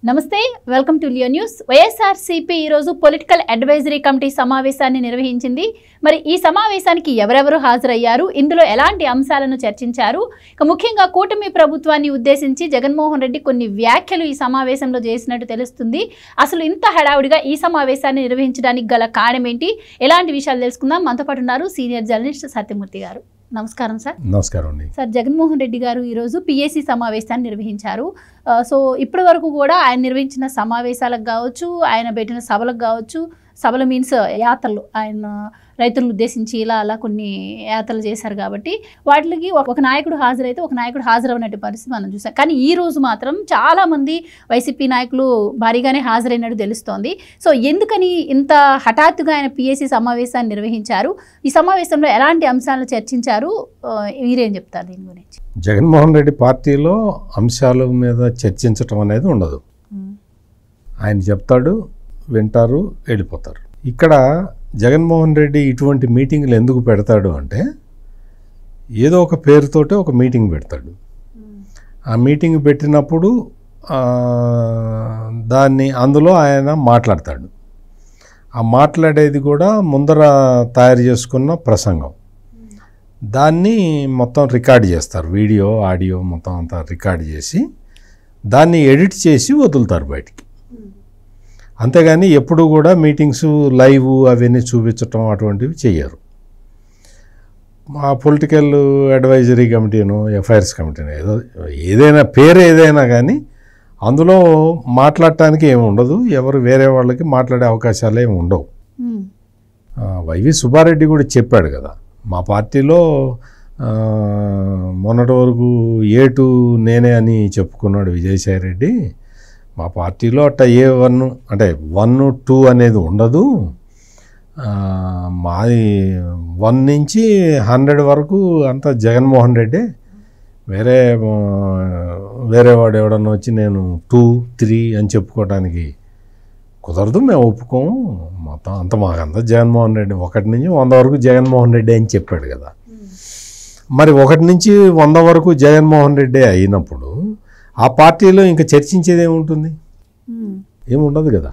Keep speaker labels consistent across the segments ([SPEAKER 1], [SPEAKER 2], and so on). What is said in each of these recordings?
[SPEAKER 1] నమస్తే welcome to Leo news. YSRCP ఈరోజు political advisory committee సమావేశాన్ని నిర్వహించింది. మరి ఈ సమావేశానికి ఎవరెవరు హాజరయ్యారు, ఇందులో ఎలాంటి అంశాలను చర్చించారు, ఇక ముఖ్యంగా కూటమి ప్రభుత్వాన్ని ఉద్దేశించి జగన్మోహన్ రెడ్డి కొన్ని వ్యాఖ్యలు ఈ సమావేశంలో చేసినట్టు తెలుస్తుంది. అసలు ఇంత హడావుడిగా ఈ సమావేశాన్ని నిర్వహించడానికి గల కారణం ఏంటి, ఎలాంటి విషయాలు తెలుసుకుందాం. మనతో పాటు ఉన్నారు సీనియర్ జర్నలిస్ట్ సత్యమూర్తి గారు. నమస్కారం సార్.
[SPEAKER 2] నమస్కారం అండి.
[SPEAKER 1] సార్, జగన్మోహన్ రెడ్డి గారు ఈరోజు పిఎస్సి సమావేశాన్ని నిర్వహించారు. సో ఇప్పటి వరకు కూడా ఆయన నిర్వహించిన సమావేశాలకు కావచ్చు, ఆయన పెట్టిన సభలకు కావచ్చు, సభలు మీన్స్ యాత్రలు, ఆయన రైతులను ఉద్దేశించి అలా కొన్ని యాత్రలు చేశారు. కాబట్టి వాటికి ఒక నాయకుడు హాజరైతే ఒక నాయకుడు హాజరవనట్టు పరిస్థితి మనం చూసాం. కానీ ఈ రోజు మాత్రం చాలామంది వైసీపీ నాయకులు భారీగానే హాజరైనట్టు తెలుస్తోంది. సో ఎందుకని ఇంత హఠాత్తుగా ఆయన పిఎస్సి సమావేశాన్ని నిర్వహించారు, ఈ సమావేశంలో ఎలాంటి అంశాలను చర్చించారు, మీరేం చెప్తారు దీని గురించి?
[SPEAKER 2] జగన్మోహన్ రెడ్డి పార్టీలో అంశాల మీద చర్చించటం అనేది ఉండదు. ఆయన చెప్తాడు, వింటారు, వెళ్ళిపోతారు. ఇక్కడ జగన్మోహన్ రెడ్డి ఇటువంటి మీటింగ్లు ఎందుకు పెడతాడు అంటే, ఏదో ఒక పేరుతోటే ఒక మీటింగ్ పెడతాడు. ఆ మీటింగ్ పెట్టినప్పుడు అందులో ఆయన మాట్లాడతాడు. ఆ మాట్లాడేది కూడా ముందర తయారు చేసుకున్న ప్రసంగం. దాన్ని మొత్తం రికార్డ్ చేస్తారు, వీడియో ఆడియో మొత్తం అంతా రికార్డ్ చేసి దాన్ని ఎడిట్ చేసి వదులుతారు బయటికి. అంతేగాని ఎప్పుడు కూడా మీటింగ్స్ లైవ్ అవన్నీ చూపించటం అటువంటివి చెయ్యరు. మా పొలిటికల్ అడ్వైజరీ కమిటీను, ఎఫ్ఐఆర్స్ కమిటీను, ఏదైనా పేరు ఏదైనా కానీ అందులో మాట్లాడటానికి ఏమి ఉండదు. ఎవరు వేరే వాళ్ళకి మాట్లాడే అవకాశాలు ఏమి ఉండవు. వైవి సుబ్బారెడ్డి కూడా చెప్పాడు కదా, మా పార్టీలో మొన్నటి వరకు A2 నేనే అని చెప్పుకున్నాడు విజయసాయి రెడ్డి. మా పార్టీలో అట్ట A1 అంటే 1, 2 అనేది ఉండదు. మాది 1 నుంచి 100 వరకు అంతా జగన్మోహన్ రెడ్డి. వేరే వాడు ఎవడన్నా వచ్చి నేను 2, 3 అని చెప్పుకోవడానికి కుదరదు, మేము ఒప్పుకోము. మొత్తం అంత మాకంతా జగన్మోహన్ రెడ్డి, 1 నుంచి 100 వరకు జగన్మోహన్ రెడ్డి అని చెప్పాడు కదా. మరి 1 నుంచి 100 వరకు జగన్మోహన్ రెడ్డి అయినప్పుడు ఆ పార్టీలో ఇంకా చర్చించేది ఏముంటుంది? ఏముండదు కదా.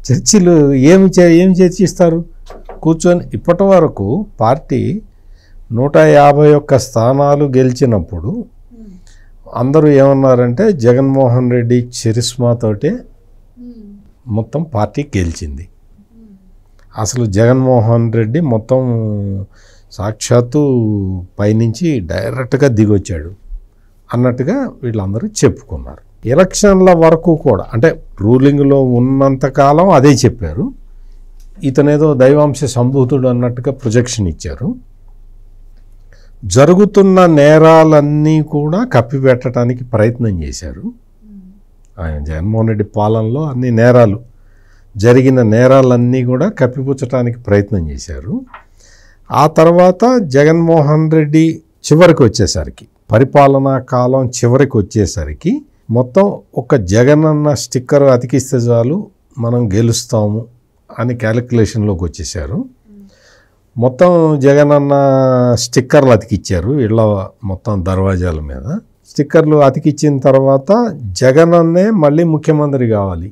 [SPEAKER 2] చర్చలు ఏమి చర్చిస్తారు? కూర్చొని ఇప్పటి వరకు పార్టీ 151 స్థానాలు గెలిచినప్పుడు అందరూ ఏమన్నారంటే జగన్మోహన్ రెడ్డి చరిస్మాతోటే మొత్తం పార్టీ గెలిచింది. అసలు జగన్మోహన్ రెడ్డి మొత్తం సాక్షాత్తు పైనుంచి డైరెక్ట్గా దిగొచ్చాడు అన్నట్టుగా వీళ్ళందరూ చెప్పుకున్నారు. ఎలక్షన్ల వరకు కూడా, అంటే రూలింగ్లో ఉన్నంతకాలం అదే చెప్పారు. ఇతనేదో దైవాంశ సంభూతుడు అన్నట్టుగా ప్రొజెక్షన్ ఇచ్చారు. జరుగుతున్న నేరాలన్నీ కూడా కప్పిపెట్టడానికి ప్రయత్నం చేశారు. ఆయన జగన్మోహన్ రెడ్డి పాలనలో అన్ని నేరాలు, జరిగిన నేరాలన్నీ కూడా కప్పిపుచ్చడానికి ప్రయత్నం చేశారు. ఆ తర్వాత జగన్మోహన్ రెడ్డి చివరికి వచ్చేసరికి, పరిపాలనా కాలం చివరికి వచ్చేసరికి మొత్తం ఒక జగనన్న స్టిక్కర్ అతికిస్తే చాలు మనం గెలుస్తాము అని క్యాలిక్యులేషన్లోకి వచ్చేసారు. మొత్తం జగనన్న స్టిక్కర్లు అతికిచ్చారు ఇళ్ళ మొత్తం దర్వాజాల మీద. స్టిక్కర్లు అతికిచ్చిన తర్వాత జగనన్నే మళ్ళీ ముఖ్యమంత్రి కావాలి,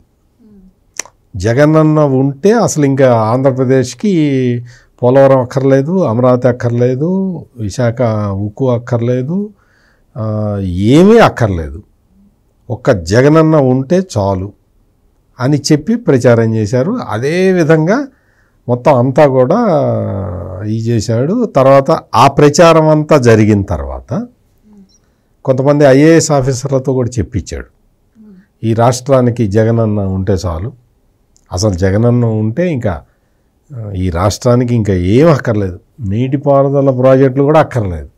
[SPEAKER 2] జగనన్న ఉంటే అసలు ఇంకా ఆంధ్రప్రదేశ్కి పోలవరం అక్కర్లేదు, అమరావతి అక్కర్లేదు, విశాఖ ఉక్కు అక్కర్లేదు, ఏమీ అక్కర్లేదు, ఒక్క జగనన్న ఉంటే చాలు అని చెప్పి ప్రచారం చేశారు. అదేవిధంగా మొత్తం అంతా కూడా ఇది చేశాడు. తర్వాత ఆ ప్రచారం అంతా జరిగిన తర్వాత కొంతమంది IAS ఆఫీసర్లతో కూడా చెప్పించాడు, ఈ రాష్ట్రానికి జగనన్న ఉంటే చాలు, అసలు జగనన్న ఉంటే ఇంకా ఈ రాష్ట్రానికి ఇంకా ఏం అక్కర్లేదు, నీటిపారుదల ప్రాజెక్టులు కూడా అక్కర్లేదు,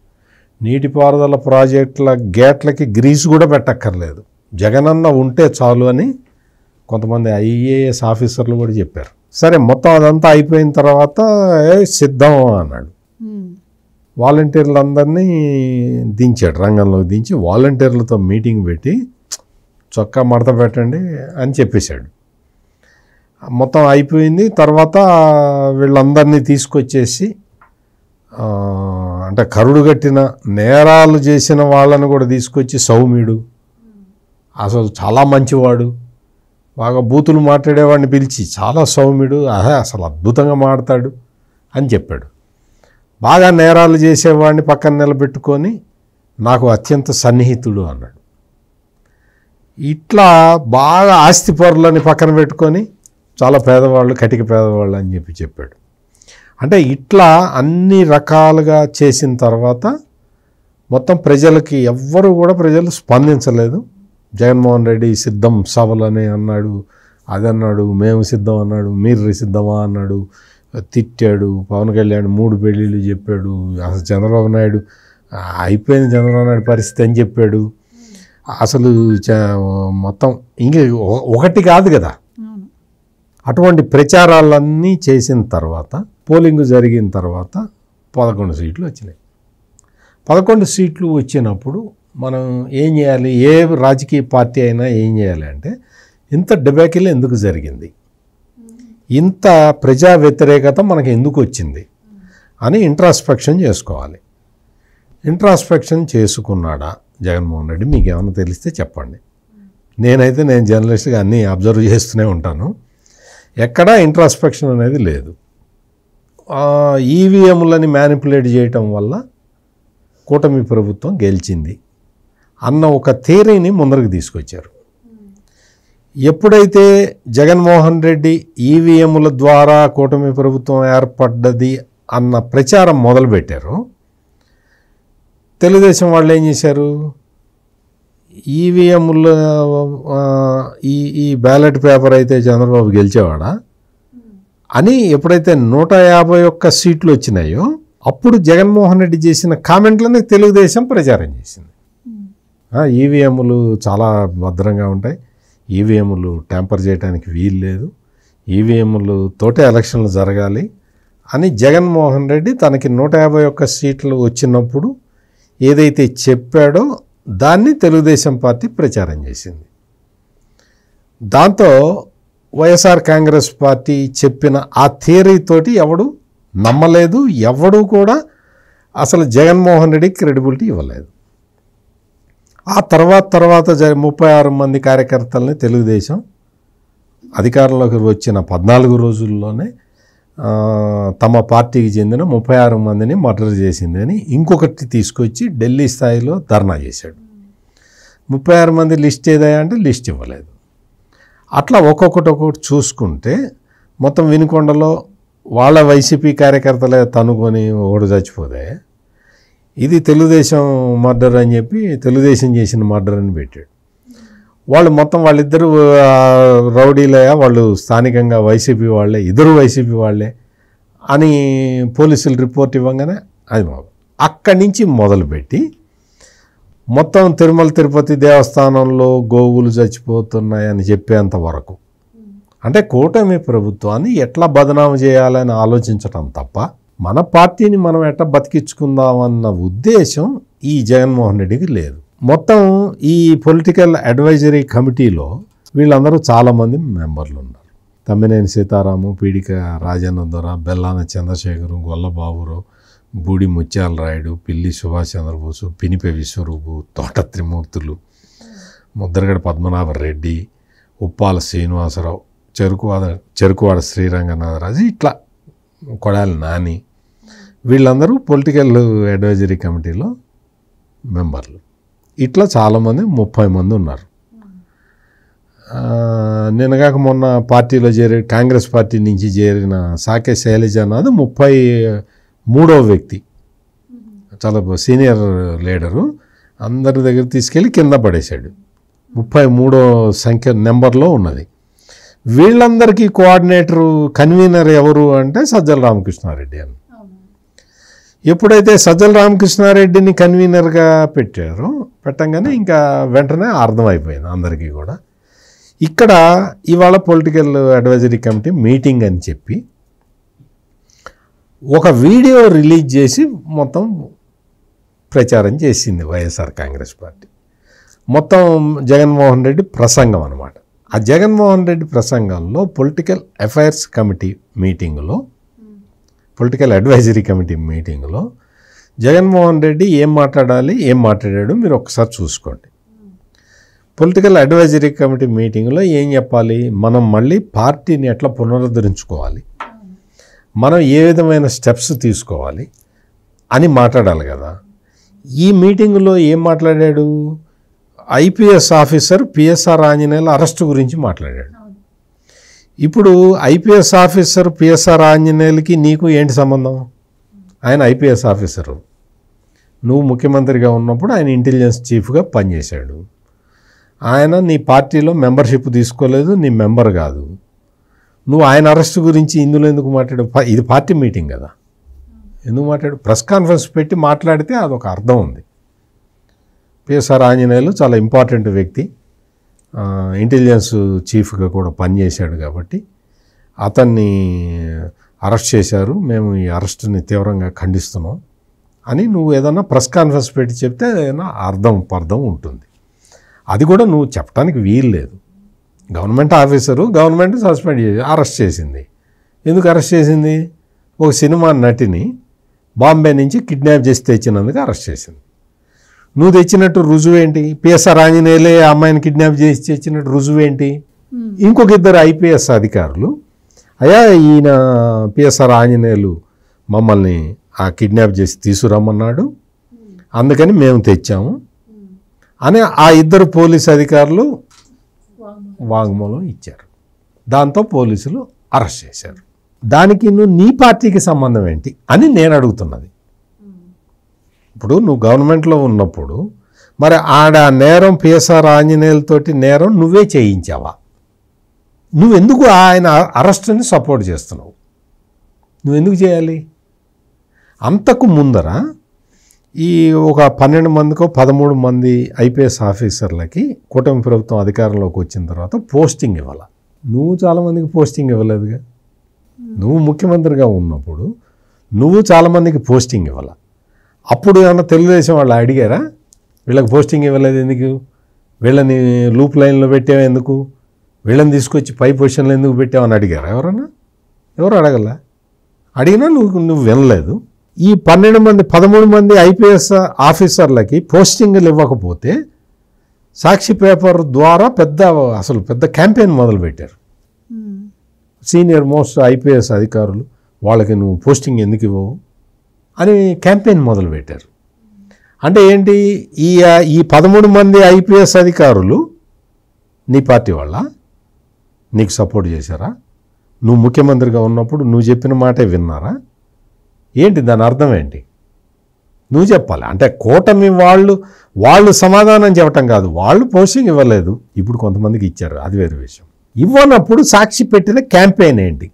[SPEAKER 2] నీటిపారుదల ప్రాజెక్టుల గేట్లకి గ్రీస్ కూడా పెట్టక్కర్లేదు, జగనన్న ఉంటే చాలు అని కొంతమంది IAS ఆఫీసర్లు కూడా చెప్పారు. సరే, మొత్తం అదంతా అయిపోయిన తర్వాత సిద్ధం అన్నాడు. వాలంటీర్లందరినీ దించాడు, రంగంలోకి దించి వాలంటీర్లతో మీటింగ్ పెట్టి చొక్కా మడత పెట్టండి అని చెప్పేశాడు. మొత్తం అయిపోయింది. తర్వాత వీళ్ళందరినీ తీసుకొచ్చేసి, అంటే కరుడు కట్టిన నేరాలు చేసిన వాళ్ళని కూడా తీసుకొచ్చి సౌమ్యుడు అసలు చాలా మంచివాడు, బాగా బూతులు మాట్లాడేవాడిని పిలిచి చాలా సౌమ్యుడు, అసలు అద్భుతంగా మాట్లాడతాడు అని చెప్పాడు. బాగా నేరాలు చేసేవాడిని పక్కన నిలబెట్టుకొని నాకు అత్యంత సన్నిహితుడు అన్నాడు. ఇట్లా బాగా ఆస్తి పరులని పక్కన పెట్టుకొని చాలా పేదవాళ్ళు, కటిక పేదవాళ్ళు అని చెప్పాడు. అంటే ఇట్లా అన్ని రకాలుగా చేసిన తర్వాత మొత్తం ప్రజలకి ఎవ్వరూ కూడా ప్రజలు స్పందించలేదు. జగన్మోహన్ రెడ్డి సిద్ధం సభలని అన్నాడు, అదన్నాడు, మేము సిద్ధం అన్నాడు, మీరు సిద్ధమా అన్నాడు, తిట్టాడు. పవన్ కళ్యాణ్ 3 పెళ్ళిళ్ళు చెప్పాడు. అసలు చంద్రబాబు నాయుడు అయిపోయింది చంద్రబాబు నాయుడు పరిస్థితి అని చెప్పాడు. అసలు మొత్తం ఇంక ఒకటి కాదు కదా. అటువంటి ప్రచారాలన్నీ చేసిన తర్వాత పోలింగ్ జరిగిన తర్వాత 11 సీట్లు వచ్చినాయి. 11 సీట్లు వచ్చినప్పుడు మనం ఏం చేయాలి, ఏ రాజకీయ పార్టీ అయినా ఏం చేయాలి అంటే ఇంత డిబేకిల్ ఎందుకు జరిగింది, ఇంత ప్రజా వ్యతిరేకత మనకు ఎందుకు వచ్చింది అని ఇంట్రాస్పెక్షన్ చేసుకోవాలి. ఇంట్రాస్పెక్షన్ చేసుకున్నాడా జగన్మోహన్ రెడ్డి? మీకు ఏమైనా తెలిస్తే చెప్పండి. నేను జర్నలిస్ట్గా అన్నీ అబ్జర్వ్ చేస్తూనే ఉంటాను. ఎక్కడా ఇంట్రాస్పెక్షన్ అనేది లేదు. ఈవీఎంలని మ్యానిపులేట్ చేయటం వల్ల కూటమి ప్రభుత్వం గెలిచింది అన్న ఒక థియరీని ముందరకు తీసుకొచ్చారు. ఎప్పుడైతే జగన్మోహన్ రెడ్డి ఈవీఎంల ద్వారా కూటమి ప్రభుత్వం ఏర్పడ్డది అన్న ప్రచారం మొదలుపెట్టారో తెలుగుదేశం వాళ్ళు ఏం చేశారు, ఈవీఎంల ఈ బ్యాలెట్ పేపర్ అయితే చంద్రబాబు గెలిచేవాడా అని ఎప్పుడైతే 151 సీట్లు వచ్చినాయో అప్పుడు జగన్మోహన్ రెడ్డి చేసిన కామెంట్లని తెలుగుదేశం ప్రచారం చేసింది. ఈవీఎంలు చాలా భద్రంగా ఉంటాయి, ఈవీఎంలు ట్యాంపర్ చేయడానికి వీలు లేదు, ఈవీఎంలు తోటే ఎలక్షన్లు జరగాలి అని జగన్మోహన్ రెడ్డి తనకి 151 సీట్లు వచ్చినప్పుడు ఏదైతే చెప్పాడో దాన్ని తెలుగుదేశం పార్టీ ప్రచారం చేసింది. దాంతో వైఎస్ఆర్ కాంగ్రెస్ పార్టీ చెప్పిన ఆ థియరీతోటి ఎవడు నమ్మలేదు, ఎవడు కూడా అసలు జగన్మోహన్ రెడ్డికి క్రెడిబిలిటీ ఇవ్వలేదు. ఆ తర్వాత 36 మంది కార్యకర్తలని తెలుగుదేశం అధికారంలోకి వచ్చిన 14 రోజుల్లోనే తమ పార్టీకి చెందిన 36 మందిని మర్డర్ చేసిందని ఇంకొకటి తీసుకొచ్చి ఢిల్లీ స్థాయిలో ధర్నా చేశాడు. 36 మంది లిస్ట్ ఏదయ్యా అంటే లిస్ట్ ఇవ్వలేదు. అట్లా ఒక్కొక్కటి చూసుకుంటే మొత్తం వినుకొండలో వాళ్ళ వైసీపీ కార్యకర్తలే తనుకొని ఒకడు చచ్చిపోతే ఇది తెలుగుదేశం మర్డర్ అని చెప్పి తెలుగుదేశం చేసిన మర్డర్ అని పెట్టాడు. వాళ్ళు మొత్తం వాళ్ళిద్దరూ రౌడీలయ్యా, వాళ్ళు స్థానికంగా వైసీపీ వాళ్ళే, ఇద్దరు వైసీపీ వాళ్ళే అని పోలీసులు రిపోర్ట్ ఇవ్వగానే అది అక్కడి నుంచి మొదలుపెట్టి మొత్తం తిరుమల తిరుపతి దేవస్థానంలో గోవులు చచ్చిపోతున్నాయని చెప్పేంత వరకు అంటే కూటమి ప్రభుత్వాన్ని ఎట్లా బదనాము చేయాలని ఆలోచించటం తప్ప మన పార్టీని మనం ఎట్లా బతికించుకుందామన్న ఉద్దేశం ఈ జగన్మోహన్ రెడ్డికి లేదు. మొత్తం ఈ పొలిటికల్ అడ్వైజరీ కమిటీలో వీళ్ళందరూ చాలామంది మెంబర్లు ఉన్నారు. తమ్మినేని సీతారాము, పీడిక రాజన్న దొర, బెల్లాన చంద్రశేఖరు, గొల్లబాబురావు, బూడి ముత్యాల రాయుడు, పిల్లి సుభాష్ చంద్రబోసు, పినిపే విశ్వరూపు, తోట త్రిమూర్తులు, ముద్రగడ పద్మనాభరెడ్డి, ఉప్పాల శ్రీనివాసరావు, చెరుకువాడ శ్రీరంగనాథరాజు, ఇట్లా కొడాలి నాని, వీళ్ళందరూ పొలిటికల్ అడ్వైజరీ కమిటీలో మెంబర్లు. ఇట్లా చాలామంది 30 మంది ఉన్నారు. నిన్నగాక మొన్న పార్టీలో కాంగ్రెస్ పార్టీ నుంచి చేరిన సాకే శైలజ అన్నది 33వ వ్యక్తి, చాలా సీనియర్ లీడరు. అందరి దగ్గర తీసుకెళ్ళి కింద పడేశాడు. 33వ సంఖ్య నెంబర్లో ఉన్నది. వీళ్ళందరికీ కోఆర్డినేటరు కన్వీనర్ ఎవరు అంటే సజ్జల రామకృష్ణారెడ్డి అని. ఎప్పుడైతే సజ్జల రామకృష్ణారెడ్డిని కన్వీనర్గా పెట్టంగానే ఇంకా వెంటనే అర్థమైపోయింది అందరికీ కూడా. ఇక్కడ ఇవాళ పొలిటికల్ అడ్వైజరీ కమిటీ మీటింగ్ అని చెప్పి ఒక వీడియో రిలీజ్ చేసి మొత్తం ప్రచారం చేసింది వైఎస్ఆర్ కాంగ్రెస్ పార్టీ. మొత్తం జగన్మోహన్ రెడ్డి ప్రసంగం అన్నమాట. ఆ జగన్మోహన్ రెడ్డి ప్రసంగంలో పొలిటికల్ అఫైర్స్ కమిటీ మీటింగ్లో, పొలిటికల్ అడ్వైజరీ కమిటీ మీటింగ్లో జగన్మోహన్ రెడ్డి ఏం మాట్లాడాలి, ఏం మాట్లాడాడు మీరు ఒకసారి చూసుకోండి. పొలిటికల్ అడ్వైజరీ కమిటీ మీటింగ్లో ఏం చెప్పాలి, మనం మళ్ళీ పార్టీని ఎట్లా పునరుద్ధరించుకోవాలి, మనం ఏ విధమైన స్టెప్స్ తీసుకోవాలి అని మాట్లాడాలి కదా. ఈ మీటింగులో ఏం మాట్లాడాడు, ఐపీఎస్ ఆఫీసర్ పిఎస్ఆర్ ఆంజనేయుల అరెస్టు గురించి మాట్లాడాడు. ఇప్పుడు ఐపీఎస్ ఆఫీసర్ పిఎస్ఆర్ ఆంజనేయులకి నీకు ఏంటి సంబంధం? ఆయన ఐపీఎస్ ఆఫీసరు, నువ్వు ముఖ్యమంత్రిగా ఉన్నప్పుడు ఆయన ఇంటెలిజెన్స్ చీఫ్గా పనిచేశాడు. ఆయన నీ పార్టీలో మెంబర్షిప్ తీసుకోలేదు, నీ మెంబర్ కాదు. నువ్వు ఆయన అరెస్ట్ గురించి ఇందులో ఎందుకు మాట్లాడు? ఇది పార్టీ మీటింగ్ కదా, ఎందుకు మాట్లాడు? ప్రెస్ కాన్ఫరెన్స్ పెట్టి మాట్లాడితే అదొక అర్థం ఉంది. పిఎస్ఆర్ ఆంజనేయులు చాలా ఇంపార్టెంట్ వ్యక్తి, ఇంటెలిజెన్స్ చీఫ్గా కూడా పనిచేశాడు కాబట్టి అతన్ని అరెస్ట్ చేశారు, మేము ఈ అరెస్ట్ని తీవ్రంగా ఖండిస్తున్నాం అని నువ్వు ఏదన్నా ప్రెస్ కాన్ఫరెన్స్ పెట్టి చెప్తే ఏదైనా పర్థం ఉంటుంది. అది కూడా నువ్వు చెప్పడానికి వీలు లేదు. గవర్నమెంట్ ఆఫీసరు, గవర్నమెంట్ సస్పెండ్ చేసి అరెస్ట్ చేసింది. ఎందుకు అరెస్ట్ చేసింది? ఒక సినిమా నటిని బాంబే నుంచి కిడ్నాప్ చేసి తెచ్చినందుకు అరెస్ట్ చేసింది. నువ్వు తెచ్చినట్టు రుజువేంటి? పిఎస్ఆర్ ఆంజనేయులే అమ్మాయిని కిడ్నాప్ చేసి తెచ్చినట్టు రుజువేంటి? ఇంకొక ఇద్దరు ఐపీఎస్ అధికారులు, అయ్యా ఈయన పిఎస్ఆర్ ఆంజనేయులు మమ్మల్ని ఆ కిడ్నాప్ చేసి తీసుకురమ్మన్నాడు, అందుకని మేము తెచ్చాము అని ఆ ఇద్దరు పోలీస్ అధికారులు వాంగ్మూలం ఇచ్చారు. దాంతో పోలీసులు అరెస్ట్ చేశారు. దానికి నువ్వు నీ పార్టీకి సంబంధం ఏంటి అని నేను అడుగుతున్నది. ఇప్పుడు నువ్వు గవర్నమెంట్లో ఉన్నప్పుడు మరి ఆడ నేరం పిఎస్ఆర్ ఆంజనేయులతోటి నేరం నువ్వే చేయించావా? నువ్వెందుకు ఆయన అరెస్ట్ని సపోర్ట్ చేస్తున్నావు? నువ్వెందుకు చేయాలి? అంతకు ముందర ఈ ఒక 12 మందికో 13 మంది ఐపీఎస్ ఆఫీసర్లకి కూటమి ప్రభుత్వం అధికారంలోకి వచ్చిన తర్వాత పోస్టింగ్ ఇవ్వాలి. నువ్వు చాలామందికి పోస్టింగ్ ఇవ్వలేదుగా. నువ్వు ముఖ్యమంత్రిగా ఉన్నప్పుడు నువ్వు చాలామందికి పోస్టింగ్ ఇవ్వాలి. అప్పుడు ఏమన్నా తెలుగుదేశం వాళ్ళు అడిగారా వీళ్ళకి పోస్టింగ్ ఇవ్వలేదు ఎందుకు, వీళ్ళని లూప్ లైన్లో పెట్టావు ఎందుకు, వీళ్ళని తీసుకొచ్చి పై పొజిషన్లో ఎందుకు పెట్టావని అడిగారా ఎవరన్నా? ఎవరు అడగల. అడిగినా నువ్వు వినలేదు. ఈ 13 మంది ఐపీఎస్ ఆఫీసర్లకి పోస్టింగ్లు ఇవ్వకపోతే సాక్షి పేపర్ ద్వారా పెద్ద క్యాంపెయిన్ మొదలుపెట్టారు. సీనియర్ మోస్ట్ ఐపీఎస్ అధికారులు వాళ్ళకి నువ్వు పోస్టింగ్ ఎందుకు ఇవ్వవు అని క్యాంపెయిన్ మొదలుపెట్టారు. అంటే ఏంటి, ఈ 13 మంది ఐపీఎస్ అధికారులు నీ పార్టీ వాళ్ళ నీకు సపోర్ట్ చేశారా? నువ్వు ముఖ్యమంత్రిగా ఉన్నప్పుడు నువ్వు చెప్పిన మాటే విన్నారా? ఏంటి దాని అర్థం ఏంటి? నువ్వు చెప్పాలి. అంటే కూటమి వాళ్ళు సమాధానం చెప్పటం కాదు, వాళ్ళు పోస్టింగ్ ఇవ్వలేదు, ఇప్పుడు కొంతమందికి ఇచ్చారు, అది వేరే విషయం. ఇవ్వనప్పుడు సాక్షి పెట్టిన క్యాంపెయిన్ ఏంటి?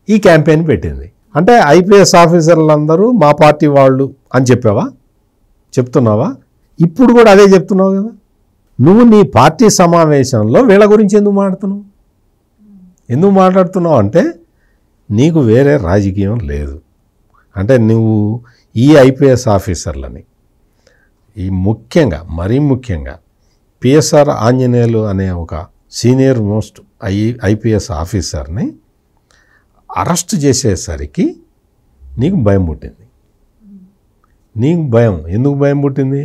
[SPEAKER 2] ఈ క్యాంపెయిన్ పెట్టింది అంటే ఐపీఎస్ ఆఫీసర్లందరూ మా పార్టీ వాళ్ళు అని చెప్తున్నావా? ఇప్పుడు కూడా అదే చెప్తున్నావు కదా. నువ్వు నీ పార్టీ సమావేశంలో వీళ్ళ గురించి ఎందుకు మాట్లాడుతున్నావు అంటే నీకు వేరే రాజకీయం లేదు. అంటే నువ్వు ఈ ఐపీఎస్ ఆఫీసర్లని మరీ ముఖ్యంగా పిఎస్ఆర్ ఆంజనేయులు అనే ఒక సీనియర్ మోస్ట్ ఐపీఎస్ ఆఫీసర్ని అరెస్ట్ చేసేసరికి నీకు భయం పుట్టింది. ఎందుకు భయం పుట్టింది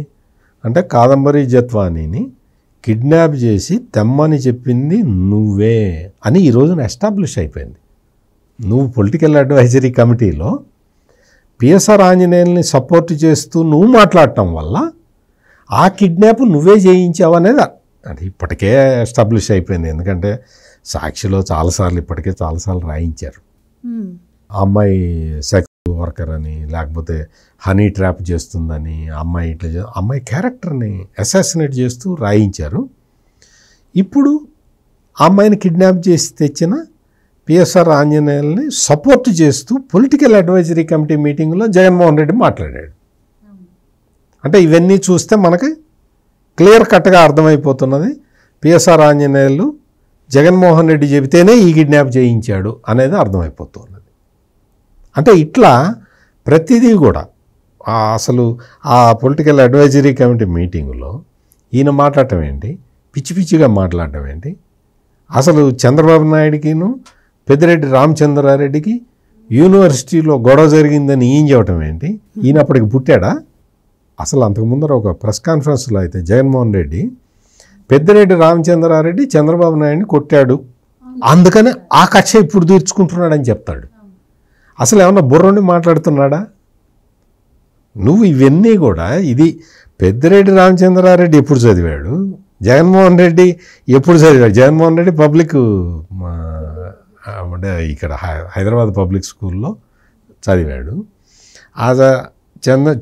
[SPEAKER 2] అంటే కాదంబరి జత్వానీని కిడ్నాప్ చేసి తెమ్మని చెప్పింది నువ్వే అని ఈ రోజున ఎస్టాబ్లిష్ అయిపోయింది. నువ్వు పొలిటికల్ అడ్వైజరీ కమిటీలో పిఎస్ఆర్ ఆంజనేయుల్ని సపోర్ట్ చేస్తూ నువ్వు మాట్లాడటం వల్ల ఆ కిడ్నాప్ నువ్వే చేయించావు అనేది అది ఇప్పటికే ఎస్టాబ్లిష్ అయిపోయింది. ఎందుకంటే సాక్షిలో ఇప్పటికే చాలాసార్లు రాయించారు. ఆ అమ్మాయి సెక్స్ వర్కర్ అని, లేకపోతే హనీ ట్రాప్ చేస్తుందని, అమ్మాయి క్యారెక్టర్ని అసాసినేట్ చేస్తూ రాయించారు. ఇప్పుడు ఆ అమ్మాయిని కిడ్నాప్ చేసి తెచ్చిన పిఎస్ఆర్ ఆంజనేయుల్ని సపోర్ట్ చేస్తూ పొలిటికల్ అడ్వైజరీ కమిటీ మీటింగ్లో జగన్మోహన్ రెడ్డి మాట్లాడాడు. అంటే ఇవన్నీ చూస్తే మనకి క్లియర్ కట్గా అర్థమైపోతున్నది పిఎస్ఆర్ ఆంజనేయులు జగన్మోహన్ రెడ్డి చెబితేనే ఈ కిడ్నాప్ చేయించాడు అనేది అర్థమైపోతున్నది. అంటే ఇట్లా ప్రతిదీ కూడా అసలు ఆ పొలిటికల్ అడ్వైజరీ కమిటీ మీటింగులో ఈయన మాట్లాడటం ఏంటి, పిచ్చిగా మాట్లాడటం ఏంటి, అసలు చంద్రబాబు నాయుడికిను పెద్దిరెడ్డి రామచంద్రారెడ్డికి యూనివర్సిటీలో గొడవ జరిగిందని ఈయన చెప్పటం ఏంటి, ఈయన అప్పటికి పుట్టాడా? అసలు అంతకుముందర ఒక ప్రెస్ కాన్ఫరెన్స్లో అయితే జగన్మోహన్ రెడ్డి పెద్దిరెడ్డి రామచంద్రారెడ్డి చంద్రబాబు నాయుడిని కొట్టాడు, అందుకని ఆ కక్ష ఇప్పుడు తీర్చుకుంటున్నాడని చెప్తాడు. అసలు ఏమన్నా బుర్రని మాట్లాడుతున్నాడా? నువ్వు ఇవన్నీ కూడా, ఇది పెద్దిరెడ్డి రామచంద్రారెడ్డి ఎప్పుడు చదివాడు, జగన్మోహన్ రెడ్డి ఎప్పుడు చదివాడు? జగన్మోహన్ రెడ్డి పబ్లిక్ అంటే ఇక్కడ హైదరాబాద్ పబ్లిక్ స్కూల్లో చదివాడు.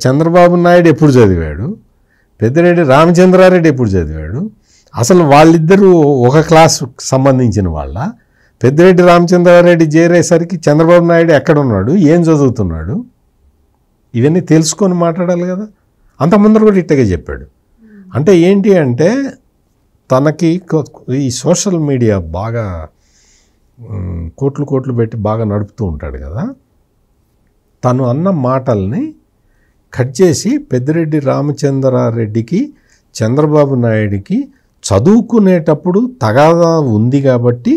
[SPEAKER 2] చంద్రబాబు నాయుడు ఎప్పుడు చదివాడు? పెద్దిరెడ్డి రామచంద్రారెడ్డి ఎప్పుడు చదివాడు? అసలు వాళ్ళిద్దరూ ఒక క్లాసు సంబంధించిన వాళ్ళ? పెద్దిరెడ్డి రామచంద్రారెడ్డి చేరేసరికి చంద్రబాబు నాయుడు ఎక్కడున్నాడు, ఏం చదువుతున్నాడు, ఇవన్నీ తెలుసుకొని మాట్లాడాలి కదా. అంతకుముందర కూడా ఇట్టగే చెప్పాడు. అంటే ఏంటి అంటే తనకి ఈ సోషల్ మీడియా బాగా కోట్లు పెట్టి బాగా నడుపుతూ ఉంటాడు కదా. తను అన్న మాటల్ని కట్ చేసి పెద్దిరెడ్డి రామచంద్రారెడ్డికి చంద్రబాబు నాయుడికి చదువుకునేటప్పుడు తగాదా ఉంది కాబట్టి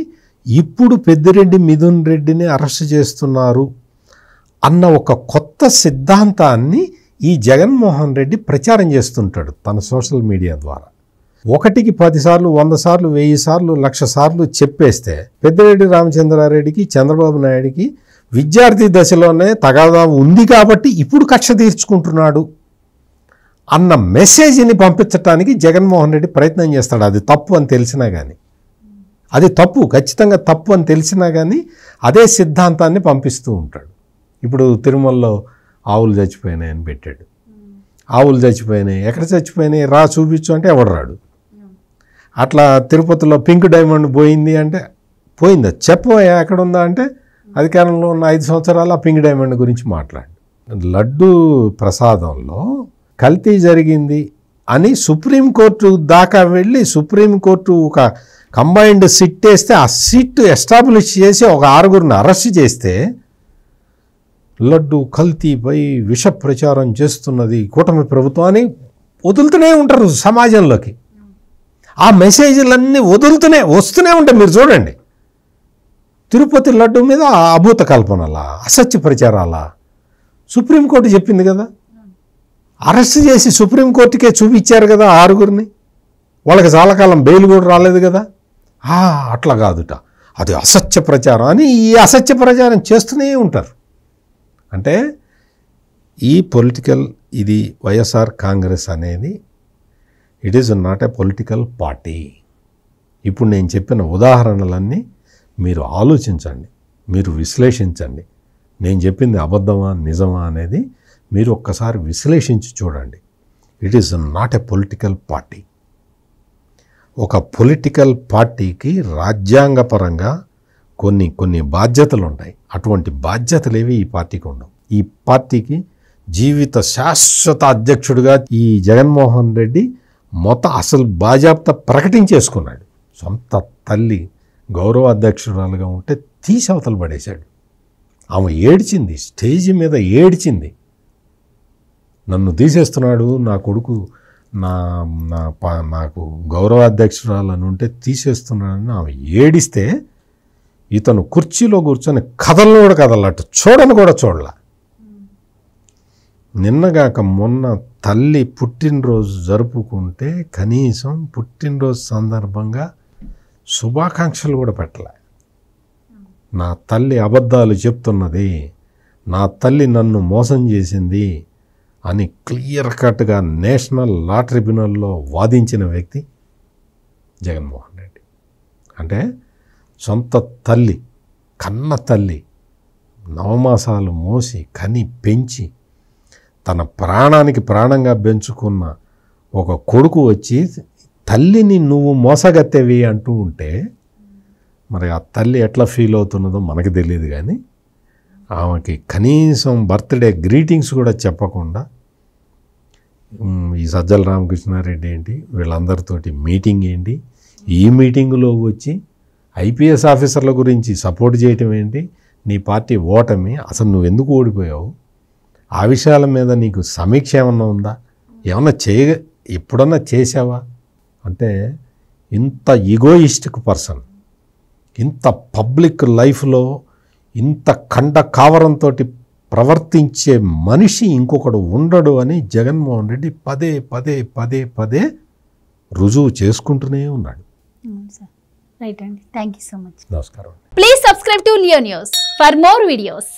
[SPEAKER 2] ఇప్పుడు పెద్దిరెడ్డి మిథున్ రెడ్డిని అరెస్ట్ చేస్తున్నారు అన్న ఒక కొత్త సిద్ధాంతాన్ని ఈ జగన్మోహన్ రెడ్డి ప్రచారం చేస్తుంటాడు తన సోషల్ మీడియా ద్వారా. 1కి 10 సార్లు, 100 సార్లు, 1000 సార్లు, 1,00,000 సార్లు చెప్పేస్తే పెద్దిరెడ్డి రామచంద్రారెడ్డికి చంద్రబాబు నాయుడికి విద్యార్థి దశలోనే తగాదా ఉంది కాబట్టి ఇప్పుడు కక్ష తీర్చుకుంటున్నాడు అన్న మెసేజ్ని పంపించడానికి జగన్మోహన్ రెడ్డి ప్రయత్నం చేస్తాడు. అది తప్పు అని తెలిసినా కానీ, అది తప్పు, ఖచ్చితంగా తప్పు అని తెలిసినా కానీ అదే సిద్ధాంతాన్ని పంపిస్తూ ఉంటాడు. ఇప్పుడు తిరుమలలో ఆవులు చచ్చిపోయినాయని పెట్టాడు. ఆవులు చచ్చిపోయినాయి, ఎక్కడ చచ్చిపోయినాయి రా చూపించు అంటే ఎవడు రాడు. అట్లా తిరుపతిలో పింక్ డైమండ్ పోయింది అంటే పోయిందా, చెప్పబోయా ఎక్కడ ఉందా అంటే అధికారంలో ఉన్న 5 సంవత్సరాలు ఆ పింక్ డైమండ్ గురించి మాట్లాడు. లడ్డు ప్రసాదంలో కల్తీ జరిగింది అని సుప్రీంకోర్టు దాకా వెళ్ళి సుప్రీంకోర్టు ఒక కంబైన్డ్ సిట్ వేస్తే ఆ సిట్ ఎస్టాబ్లిష్ చేసి ఒక 6గురిని అరెస్ట్ చేస్తే లడ్డు కల్తీపై విష ప్రచారం చేస్తున్నది కూటమి ప్రభుత్వాన్ని వదులుతూనే ఉంటారు సమాజంలోకి. ఆ మెసేజ్లన్నీ వస్తూనే ఉంటాయి. మీరు చూడండి, తిరుపతి లడ్డు మీద అభూత కల్పనలా, అసత్య ప్రచారాలా సుప్రీంకోర్టు చెప్పింది కదా. అరెస్ట్ చేసి సుప్రీంకోర్టుకే చూపించారు కదా 6గురిని. వాళ్ళకి చాలా కాలం బెయిల్ కూడా రాలేదు కదా. అట్లా కాదుట, అది అసత్య ప్రచారం అని ఈ అసత్య ప్రచారం చేస్తూనే ఉంటారు. అంటే ఈ పొలిటికల్, ఇది వైఎస్ఆర్ కాంగ్రెస్ అనేది it is not a political party. ఇప్పుడు నేను చెప్పిన ఉదాహరణలన్నీ మీరు ఆలోచించండి, మీరు విశ్లేషించండి. నేను చెప్పింది అబద్ధమా నిజమా అనేది మీరు ఒక్కసారి విశ్లేషించి చూడండి. It is not a political party. ఒక పొలిటికల్ పార్టీకి రాజ్యాంగపరంగా కొన్ని బాధ్యతలు ఉంటాయి. అటువంటి బాధ్యతలు ఏవి ఈ పార్టీకి ఉండవు. ఈ పార్టీకి జీవిత శాశ్వత అధ్యక్షుడిగా ఈ జగన్మోహన్ రెడ్డి అసలు బాజాప్తా ప్రకటించేసుకున్నాడు. సొంత తల్లి గౌరవ అధ్యక్షురాలుగా ఉంటే తీసి అవతల పడేశాడు. ఆమె ఏడ్చింది, స్టేజ్ మీద ఏడ్చింది, నన్ను తీసేస్తున్నాడు నా కొడుకు, నాకు గౌరవ అధ్యక్షురాలని ఉంటే తీసేస్తున్నాడని ఆమె ఏడిస్తే ఇతను కుర్చీలో కూర్చొని కథలను కూడా కదలట్టు చూడని కూడా చూడలా. నిన్నగాక మొన్న తల్లి పుట్టినరోజు జరుపుకుంటే కనీసం పుట్టినరోజు సందర్భంగా శుభాకాంక్షలు కూడా పెట్టలే. నా తల్లి అబద్ధాలు చెప్తున్నది, నా తల్లి నన్ను మోసం చేసింది అని క్లియర్ కట్గా నేషనల్ లా ట్రిబ్యునల్లో వాదించిన వ్యక్తి జగన్మోహన్ రెడ్డి. అంటే సొంత తల్లి, కన్న తల్లి 9 మాసాలు మోసి కని పెంచి తన ప్రాణానికి ప్రాణంగా పెంచుకున్న ఒక కొడుకు వచ్చి తల్లిని నువ్వు మోసగత్తేవి అంటూ ఉంటే మరి ఆ తల్లి ఎట్లా ఫీల్ అవుతున్నదో మనకు తెలియదు. కానీ ఆమెకి కనీసం బర్త్డే గ్రీటింగ్స్ కూడా చెప్పకుండా ఈ సజ్జల రామకృష్ణారెడ్డి ఏంటి, వీళ్ళందరితోటి మీటింగ్ ఏంటి, ఈ మీటింగులో వచ్చి ఐపీఎస్ ఆఫీసర్ల గురించి సపోర్ట్ చేయటం ఏంటి, నీ పార్టీ ఓటమి, అసలు నువ్వు ఎందుకు ఓడిపోయావు, ఆ విషయాల మీద నీకు సమీక్ష ఏమన్నా ఉందా, ఏమన్నా ఎప్పుడన్నా చేసావా అంటే ఇంత ఈగోయిస్టిక్ పర్సన్, ఇంత పబ్లిక్ లైఫ్లో ఇంత కండ కావరంతో ప్రవర్తించే మనిషి ఇంకొకడు ఉండడు అని జగన్మోహన్ రెడ్డి పదే రుజువు చేసుకుంటూనే ఉన్నాడు.
[SPEAKER 1] సార్ రైట్ అండి, థ్యాంక్ యూ సో మచ్.
[SPEAKER 2] నమస్కారం.
[SPEAKER 1] Please subscribe to Leo news for more videos.